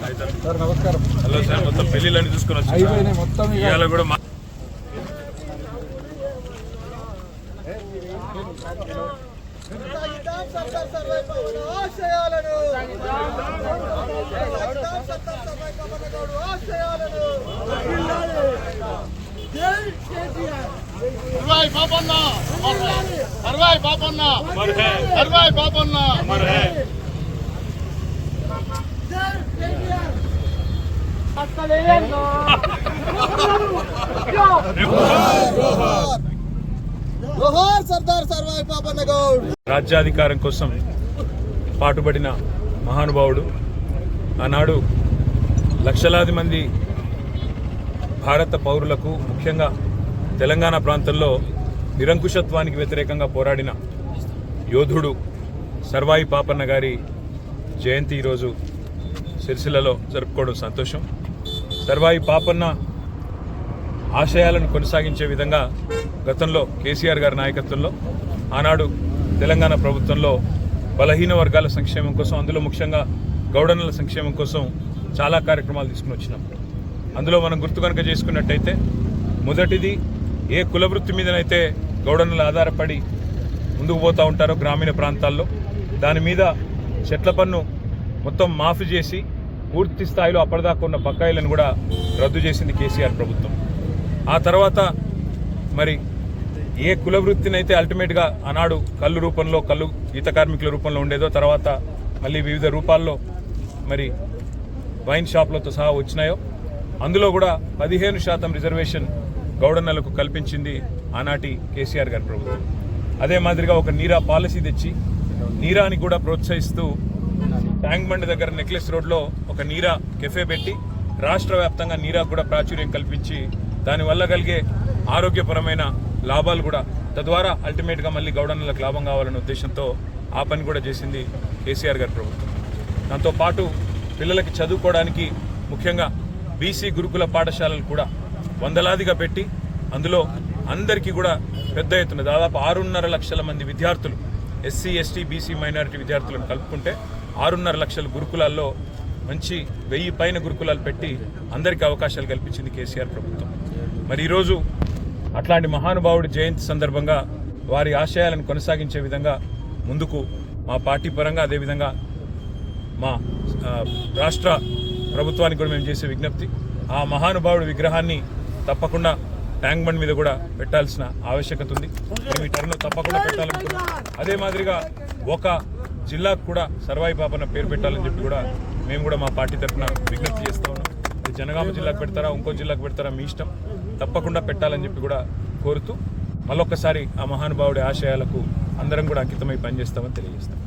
Sir నమస్కారం. Hello sir, మొత్తం పెళ్లిళ్ళని చూసుకొని అయిపోయినాయి మొత్తం. ఇవాళ కూడా రాజ్యాధికారం కోసం పాటుపడిన మహానుభావుడు. ఆనాడు లక్షలాది మంది భారత పౌరులకు, ముఖ్యంగా తెలంగాణ ప్రాంతంలో నిరంకుశత్వానికి వ్యతిరేకంగా పోరాడిన యోధుడు సర్వాయి పాపన్న గారి జయంతి ఈరోజు సిరిసిల్లలో జరుపుకోవడం సంతోషం. సర్వాయి పాపన్న ఆశయాలను కొనసాగించే విధంగా గతంలో కేసీఆర్ గారి నాయకత్వంలో ఆనాడు తెలంగాణ ప్రభుత్వంలో బలహీన వర్గాల సంక్షేమం కోసం, అందులో ముఖ్యంగా గౌడన్నల సంక్షేమం కోసం చాలా కార్యక్రమాలు తీసుకుని వచ్చినాం. అందులో మనం గుర్తు కనుక చేసుకున్నట్టయితే మొదటిది, ఏ కులవృత్తి మీదనైతే గౌడన్నలు ఆధారపడి ముందుకు పోతూ ఉంటారో గ్రామీణ ప్రాంతాల్లో, దాని మీద చెట్ల పన్ను మొత్తం మాఫీ చేసి పూర్తి స్థాయిలో అప్పటిదాకా ఉన్న బకాయిలను కూడా రద్దు చేసింది కేసీఆర్ ప్రభుత్వం. ఆ తర్వాత మరి ఏ కుల వృత్తినైతే అల్టిమేట్గా ఆనాడు కళ్ళు రూపంలో, కళ్ళు గీత కార్మికుల రూపంలో ఉండేదో, తర్వాత మళ్ళీ వివిధ రూపాల్లో మరి వైన్ షాపులతో సహా వచ్చినాయో, అందులో కూడా 15% రిజర్వేషన్ గౌడన్నలకు కల్పించింది ఆనాటి కేసీఆర్ గారి ప్రభుత్వం. అదే మాదిరిగా ఒక నీరా పాలసీ తెచ్చి నీరాని కూడా ప్రోత్సహిస్తూ ట్యాంక్ బండ్ దగ్గర నెక్లెస్ రోడ్లో ఒక నీరా కెఫే పెట్టి రాష్ట్ర వ్యాప్తంగా నీరా కూడా ప్రాచుర్యం కల్పించి దానివల్ల కలిగే ఆరోగ్యపరమైన లాభాలు కూడా, తద్వారా అల్టిమేట్గా మళ్ళీ గౌడన్నలకు లాభం కావాలనే ఉద్దేశంతో ఆ పని కూడా చేసింది కేసీఆర్ గారి ప్రభుత్వం. దాంతోపాటు పిల్లలకి చదువుకోవడానికి ముఖ్యంగా బీసీ గురుకుల పాఠశాలలు కూడా వందలాదిగా పెట్టి అందులో అందరికీ కూడా పెద్ద ఎత్తున దాదాపు 6.5 లక్షల మంది విద్యార్థులు, ఎస్సీ, ఎస్టీ, బీసీ, మైనారిటీ విద్యార్థులను కలుపుకుంటే 6.5 లక్షల గురుకులాల్లో మంచి 1000 పైన గురుకులాలు పెట్టి అందరికీ అవకాశాలు కల్పించింది కేసీఆర్ ప్రభుత్వం. మరి ఈరోజు అట్లాంటి మహానుభావుడి జయంతి సందర్భంగా వారి ఆశయాలను కొనసాగించే విధంగా ముందుకు మా పార్టీ పరంగా, అదేవిధంగా మా రాష్ట్ర ప్రభుత్వానికి కూడా మేము చేసే విజ్ఞప్తి, ఆ మహానుభావుడి విగ్రహాన్ని తప్పకుండా ట్యాంక్ బండ్ మీద కూడా పెట్టాల్సిన ఆవశ్యకత ఉంది. మేము ఈ టర్మ్లో తప్పకుండా పెట్టాలనుకున్నాం. అదే మాదిరిగా ఒక జిల్లాకు కూడా సర్వాయి పాపన్న పేరు పెట్టాలని చెప్పి కూడా మేము కూడా మా పార్టీ తరఫున విజ్ఞప్తి చేస్తూ ఉన్నాం. జనగామ జిల్లాకు పెడతారా, ఇంకో జిల్లాకు పెడతారా, మీ ఇష్టం, తప్పకుండా పెట్టాలని చెప్పి కూడా కోరుతూ మళ్ళొక్కసారి ఆ మహానుభావుడి ఆశయాలకు అందరం కూడా అంకితమై పనిచేస్తామని తెలియజేస్తాం.